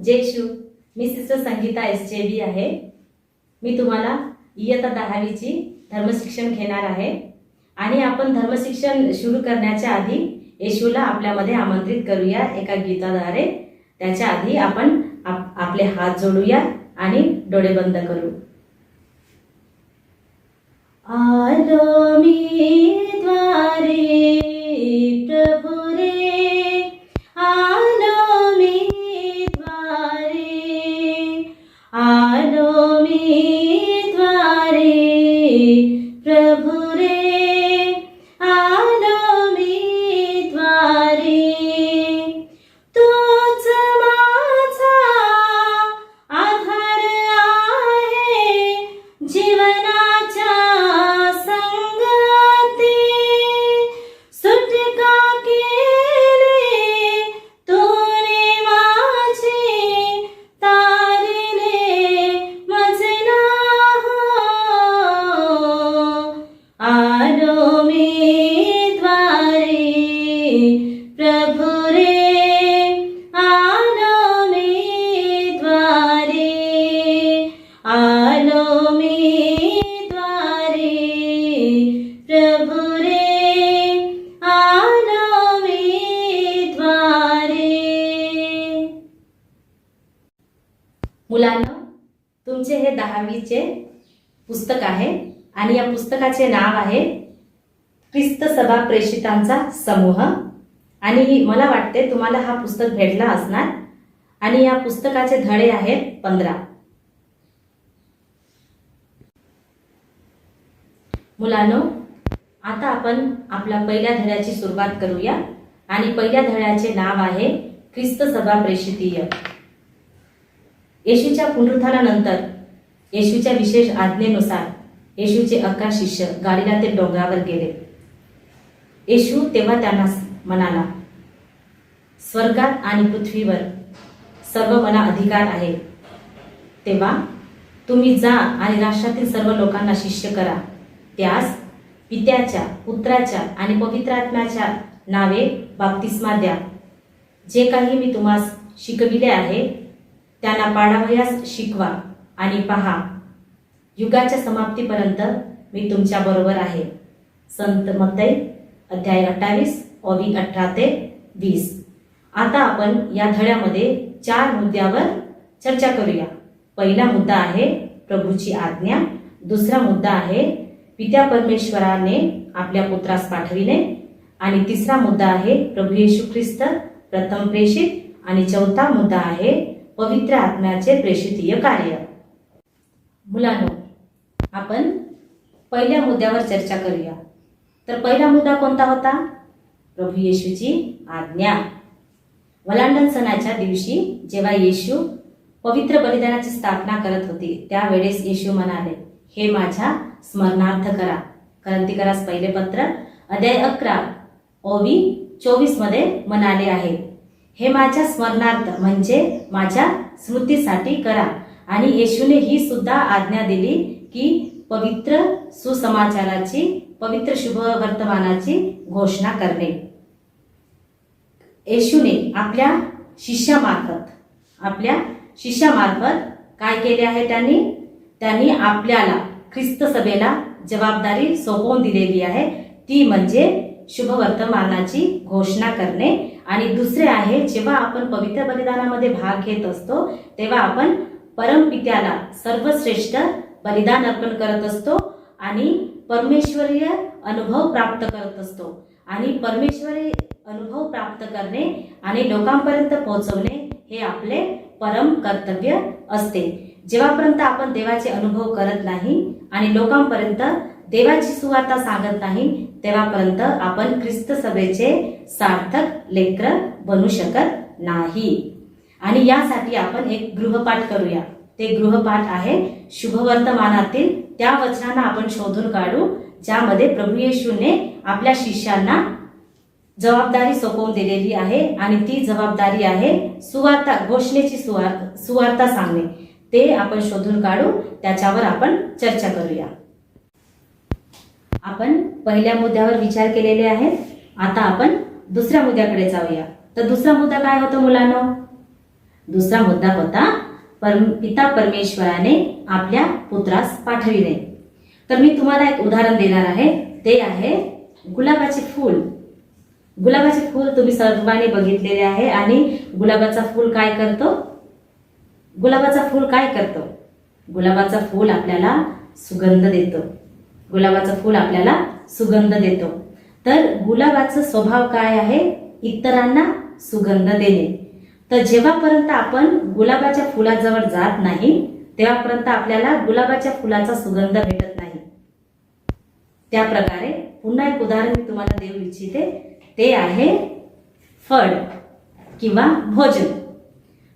जय शिव. मी sister Sangeeta SJB आहे. मी तुम्हाला इयत्ता 10वीची धर्मशिक्षण घेणार आहे आणि आपण धर्मशिक्षण सुरू करण्याच्या आधी येशूला आपल्यामध्ये आमंत्रित करूया एका गीताद्वारे. त्याच्या आधी आपण आपले हात जोडूया आणि डोळे बंद करू. आलो मी द्वारे प्रभु रे, आलो मी द्वारे, आलो मी द्वारे प्रभु रे, आलो मी द्वारे. तूच माझा आधार आहे जीवनाच्या संगती. सुटका केली तूने माझी, तारिले माझे नाव. आलो मी द्वारे प्रभु रे, आलो मी द्वारे, आलो मी द्वारे प्रभु रे, आलो मी द्वारे. मुलांनो, तुमचे हे 10वीचे पुस्तक आहे आणि या पुस्तकाचे नाव आहे ख्रिस्त सभा प्रेषितांचा समूह. आणि मला वाटते तुम्हाला हा पुस्तक भेटला असणार. आणि या पुस्तकाचे धडे आहेत 15. मुलांनो, आता आपण आपल्या पहिल्या धड्याची सुरुवात करूया. आणि पहिल्या धड्याचे नाव आहे ख्रिस्त सभा प्रेषितीय. येशूच्या पुनरुत्थानानंतर येशूच्या विशेष आज्ञेनुसार येशूचे 11 शिष्य गालिलातील डोंगरावर गेले. येशू तेव्हा त्यांना म्हणाला, स्वर्गात आणि पृथ्वीवर सर्व मला अधिकार आहे. तेव्हा तुम्ही जा आणि राष्ट्रातील सर्व लोकांना शिष्य करा. त्यास पित्याच्या, पुत्राच्या आणि पवित्र आत्म्याच्या नावे बाप्तिस्मा द्या. जे काही मी तुम्हास शिकविले आहे त्यांना पाळावयास शिकवा. आणि पहा, युगाच्या समाप्तीपर्यंत मी तुमच्या बरोबर आहे. संत मत्तई अध्याय 28 ओवी 18 ते 20. आता आपण या धड्यामध्ये 4 मुद्द्यावर चर्चा करूया. पहिला मुद्दा आहे प्रभूची आज्ञा. दुसरा मुद्दा आहे पित्या परमेश्वराने आपल्या पुत्रास पाठविले. आणि तिसरा मुद्दा आहे प्रभू येशू ख्रिस्त प्रथम प्रेषित. आणि चौथा मुद्दा आहे पवित्र आत्म्याचे प्रेषितीय कार्य. मुलांनो, आपण पहिल्या मुद्द्यावर चर्चा करूया. तर पहिला मुद्दा कोणता होता? प्रभू येशूची आज्ञा. वलांडन सणाच्या दिवशी जेव्हा येशू पवित्र बलिदानाची स्थापना करत होते त्यावेळेस येशू म्हणाले, हे माझ्या स्मरणार्थ करा. करंथीकरास पहिले पत्र अध्याय 11 ओवी 24 मध्ये म्हणाले आहे, हे माझ्या स्मरणार्थ म्हणजे माझ्या स्मृतीसाठी करा. आणि येशूने ही सुद्धा आज्ञा दिली की पवित्र सुसमाचाराची, पवित्र शुभ वर्तमानाची घोषणा करणे. येशूने आपल्या शिष्यामार्फत काय केले आहे? त्यांनी आपल्याला ख्रिस्त सभेला जबाबदारी सोपवून दिलेली आहे. ती म्हणजे शुभ वर्तमानाची घोषणा करणे. आणि दुसरे आहे, जेव्हा आपण पवित्र बलिदानामध्ये भाग घेत असतो तेव्हा आपण परमपित्याला सर्वश्रेष्ठ बलिदान अर्पण करत असतो आणि परमेश्वरीय अनुभव प्राप्त करत असतो. आणि परमेश्वरी अनुभव प्राप्त करणे आणि लोकांपर्यंत पोहोचवणे हे आपले परम कर्तव्य असते. जेव्हापर्यंत आपण देवाचे अनुभव करत नाही आणि लोकांपर्यंत देवाची सुवार्ता सांगत नाही तेव्हापर्यंत आपण ख्रिस्त सभेचे सार्थक लेकरं बनू शकत नाही. आणि यासाठी आपण एक गृहपाठ करूया. ते गृहपाठ आहे शुभ वर्तमानातील त्या वचनांना आपण शोधून काढू ज्यामध्ये प्रभू येशूने आपल्या शिष्यांना जबाबदारी सोपवून दिलेली आहे. आणि ती जबाबदारी आहे सुवार्ता घोषणेची, सुवार्ता सांगणे. ते आपण शोधून काढू, त्याच्यावर आपण चर्चा करूया. आपण पहिल्या मुद्द्यावर विचार केलेले आहेत. आता आपण दुसऱ्या मुद्द्याकडे जाऊया. तर दुसरा मुद्दा काय होता मुलांनो? दुसरा मुद्दा होता पिता परमेश्वराने आपल्या पुत्रास पाठविले. तर मी तुम्हाला एक उदाहरण देणार आहे, ते आहे गुलाबाचे फूल. गुलाबाचे फूल तुम्ही सर्वांनी बघितलेले आहे. आणि गुलाबाचा फूल काय करतो? गुलाबाचा फूल काय करतो? गुलाबाचा फूल आपल्याला सुगंध देतो. गुलाबाचा फूल आपल्याला सुगंध देतो. तर गुलाबाचा स्वभाव काय आहे? इतरांना सुगंध देणे. तर जेव्हापर्यंत आपण गुलाबाच्या फुलाजवळ जात नाही तेव्हापर्यंत आपल्याला गुलाबाच्या फुलाचा सुगंध भेटत नाही. त्या प्रकारे पुन्हा एक उदाहरण मी तुम्हाला देऊ इच्छिते, ते आहे फळ किंवा भोजन.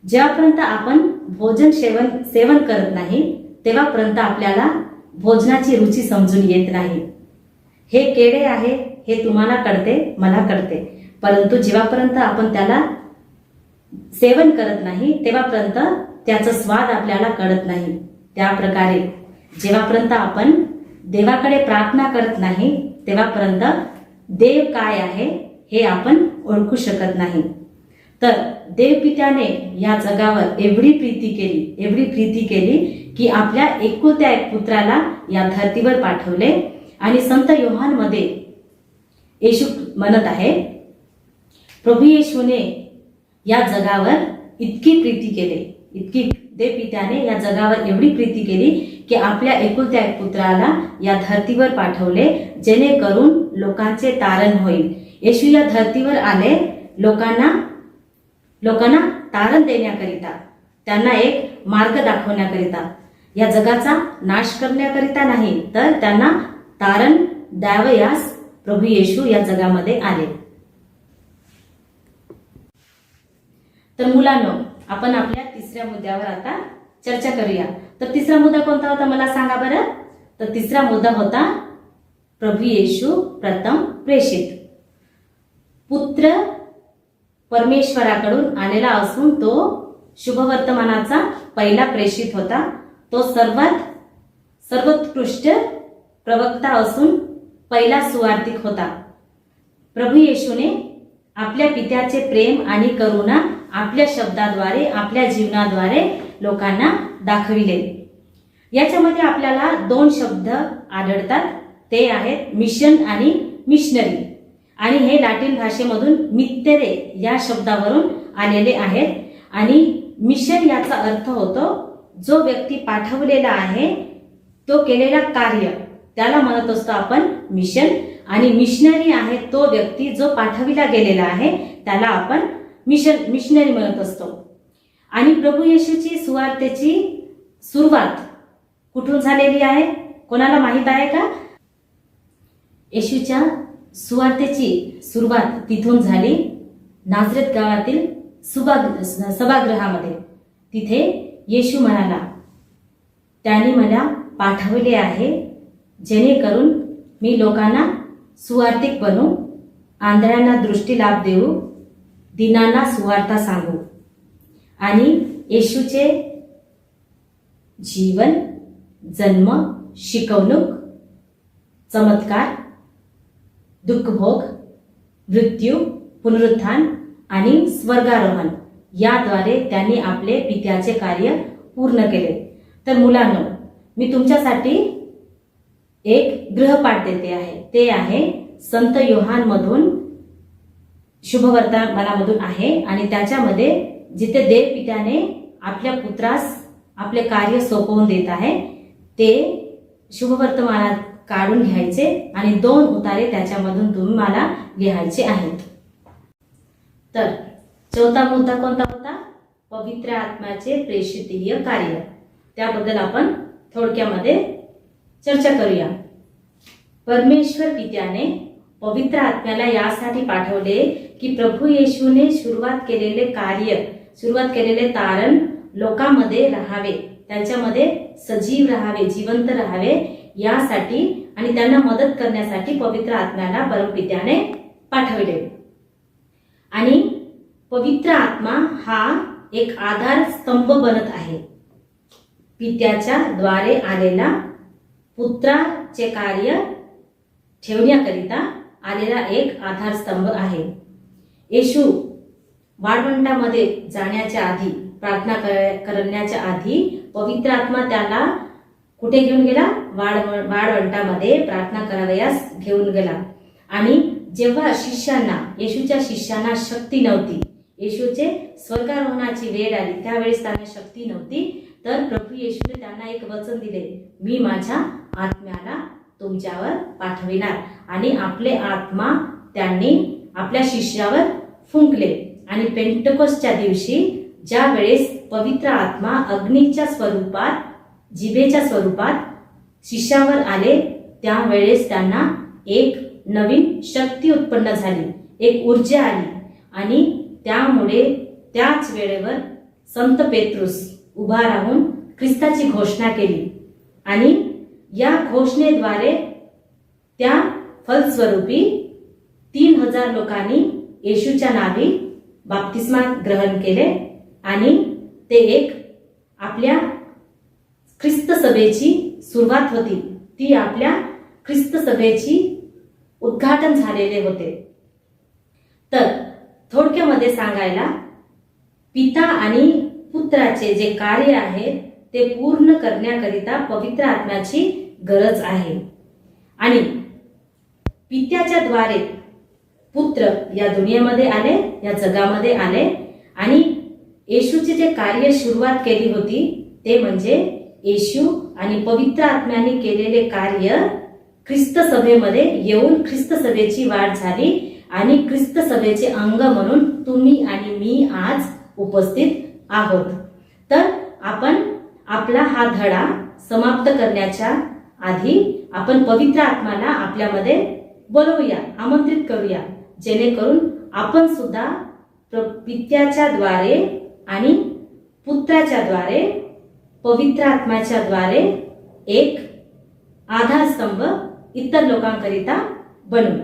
जेव्हापर्यंत आपण भोजन सेवन करत नाही तेव्हापर्यंत आपल्याला भोजनाची रुची समजून येत नाही. हे केळे आहे हे तुम्हाला कळते, मला कळते, परंतु जेव्हापर्यंत आपण त्याला सेवन करत नाही तेव्हापर्यंत त्याचा स्वाद आपल्याला कळत नाही. त्या प्रकारे जेव्हापर्यंत आपण देवाकडे प्रार्थना करत नाही तेव्हापर्यंत देव काय आहे हे आपण ओळखू शकत नाही. तर देवपित्याने या जगावर एवढी प्रीती केली की आपल्या एकुलत्या एक पुत्राला या धर्तीवर पाठवले. आणि संत योहान मध्ये येशू म्हणत आहे, प्रभू येशूने या जगावर इतकी प्रीती केली, देवपित्याने या जगावर एवढी प्रीती केली की आपल्या एकुलत्या एक पुत्राला या धर्तीवर पाठवले, जेणेकरून लोकांचे तारण होईल. येशू या धर्तीवर आले लोकांना तारण देण्याकरिता, त्यांना एक मार्ग दाखवण्याकरिता, या जगाचा नाश करण्याकरिता नाही, तर त्यांना तारण द्यावयास प्रभू येशू या जगामध्ये आले. तर मुलांनो, आपण आपल्या तिसऱ्या मुद्द्यावर आता चर्चा करूया. तर तिसरा मुद्दा कोणता होता मला सांगा बरं. तर तिसरा मुद्दा होता प्रभू येशू प्रथम प्रेषित. पुत्र परमेश्वराकडून आलेला असून तो शुभवर्तमानाचा पहिला प्रेषित होता. तो सर्वोत्कृष्ट प्रवक्ता असून पहिला सुवार्तिक होता. प्रभू येशूने आपल्या पित्याचे प्रेम आणि करुणा आपल्या शब्दाद्वारे, आपल्या जीवनाद्वारे लोकांना दाखविले. याच्यामध्ये आपल्याला दोन शब्द आढळतात, ते आहेत मिशन आणि मिशनरी. आणि हे लॅटिन भाषेमधून मित्तेरे या शब्दावरून आलेले आहेत. आणि मिशन याचा अर्थ होतो जो व्यक्ती पाठवलेला आहे तो केलेला कार्य, त्याला म्हणत असतो आपण मिशन. आणि मिशनरी आहे तो व्यक्ती जो पाठविला गेलेला आहे त्याला आपण मिशनरी म्हणत असतो. आणि प्रभू येशूची सुवार्तेची सुरुवात कुठून झालेली आहे कोणाला माहित आहे का? येशूच्या सुवार्तेची सुरुवात तिथून झाली, नाझरेत गावातील सभागृहामध्ये. तिथे येशू म्हणाला, त्यांनी मला पाठवले आहे जेणेकरून मी लोकांना सुवार्तिक बनू, आंधळ्यांना दृष्टी लाभ देऊ, दीनांना सुवार्ता सांगू. आणि येशूचे जीवन, जन्म, शिकवणूक, चमत्कार, दुःखभोग, मृत्यू, पुनरुत्थान आणि स्वर्गारोहण याद्वारे त्यांनी आपले पित्याचे कार्य पूर्ण केले. तर मुलांनो, मी तुमच्यासाठी एक गृहपाठ देते आहे, ते आहे संत योहान मधून, शुभवर्तमानामधून आहे. आणि त्याच्यामध्ये जिथे देवपित्याने आपल्या पुत्रास आपले कार्य सोपवून देत आहे ते शुभवर्तमानात काढून घ्यायचे आणि 2 उतारे त्याच्यामधून तुम्हाला लिहायचे आहेत. तर चौथा मुद्दा कोणता होता? पवित्र आत्म्याचे प्रेषितीय कार्य. त्याबद्दल आपण थोडक्यामध्ये चर्चा करूया. परमेश्वर पित्याने पवित्र आत्म्याला यासाठी पाठवले की प्रभू येशूने सुरुवात केलेले तारण लोकांमध्ये राहावे, त्यांच्यामध्ये सजीव राहावे, जिवंत राहावे यासाठी आणि त्यांना मदत करण्यासाठी पवित्र आत्म्याला परमपित्याने पाठवले. आणि पवित्र आत्मा हा एक आधार स्तंभ बनत आहे. पित्याच्या द्वारे आलेला पुत्राचे कार्य ठेवण्याकरिता आलेला एक आधारस्तंभ आहे. येशू वाळवंटामध्ये जाण्याच्या आधी प्रार्थना करण्याच्या आधी पवित्र आत्मा त्याला कुठे घेऊन गेला? वाळवंटामध्ये प्रार्थना करावयास घेऊन गेला. आणि जेव्हा येशूच्या शिष्यांना शक्ती नव्हती, येशूचे स्वर्गारोहणाची वेळ आली, त्यावेळेस त्यांना शक्ती नव्हती, तर प्रभू येशूने त्यांना एक वचन दिले, मी माझ्या आत्म्याला तुमच्यावर पाठविणार. आणि आपले आत्मा त्यांनी आपल्या शिष्यावर फुंकले. आणि पेंटकोस्टच्या दिवशी ज्या वेळेस पवित्र आत्मा अग्नीच्या स्वरूपात, जिभेच्या स्वरूपात शिष्यावर आले, त्यावेळेस त्यांना एक नवीन शक्ती उत्पन्न झाली, एक ऊर्जा आली. आणि त्यामुळे त्याच वेळेवर संत पेत्रुस उभा राहून ख्रिस्ताची घोषणा केली. आणि या घोषणेद्वारे त्या फलस्वरूपी 3000 लोकांनी येशूच्या नावी बाप्तिस्मा ग्रहण केले. आणि ते एक आपल्या ख्रिस्त सभेची सुरुवात होती. ती आपल्या ख्रिस्त सभेची उद्घाटन झालेले होते. तर थोडक्यामध्ये सांगायला, पिता आणि पुत्राचे जे कार्य आहे ते पूर्ण करण्याकरिता पवित्र आत्म्याची गरज आहे. आणि पित्याच्या द्वारे पुत्र या दुनियेमध्ये आले, या जगामध्ये आले. आणि येशूचे जे कार्य सुरुवात केली होती ते म्हणजे येशू आणि पवित्र आत्म्याने केलेले कार्य ख्रिस्त सभेमध्ये येऊन ख्रिस्त सभेची वाढ झाली. आणि ख्रिस्त सभेचे अंग म्हणून तुम्ही आणि मी आज उपस्थित आहोत. तर आपण आपला हा धडा समाप्त करण्याच्या आधी आपण पवित्र आत्म्याला आपल्यामध्ये बोलवूया, आमंत्रित करूया, जेणेकरून आपण सुद्धा पित्याच्या द्वारे आणि पुत्राच्या द्वारे, पवित्र आत्म्याच्या द्वारे एक आधारस्तंभ इतर लोकांकरिता बनू.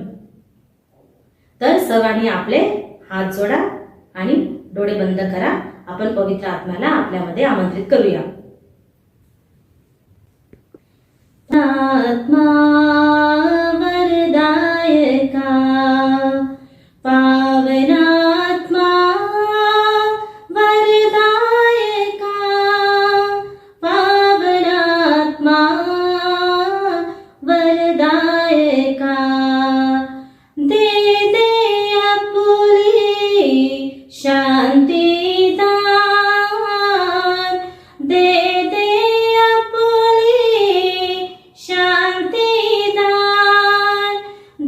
तर सर्वांनी आपले हात जोडा आणि डोळे बंद करा. आपण पवित्र आत्म्याला आपल्यामध्ये आमंत्रित करूया. आत्मा वरदायका, पावनात्मा वरदायका, पावनात्मा वरदायका, दे दे आपुली शांती दान, दे दे आपुली शांती दान,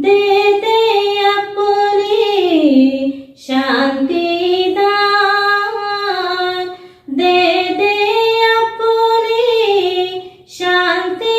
दे दे आपुली शांती दान, दे दे आपुली शांती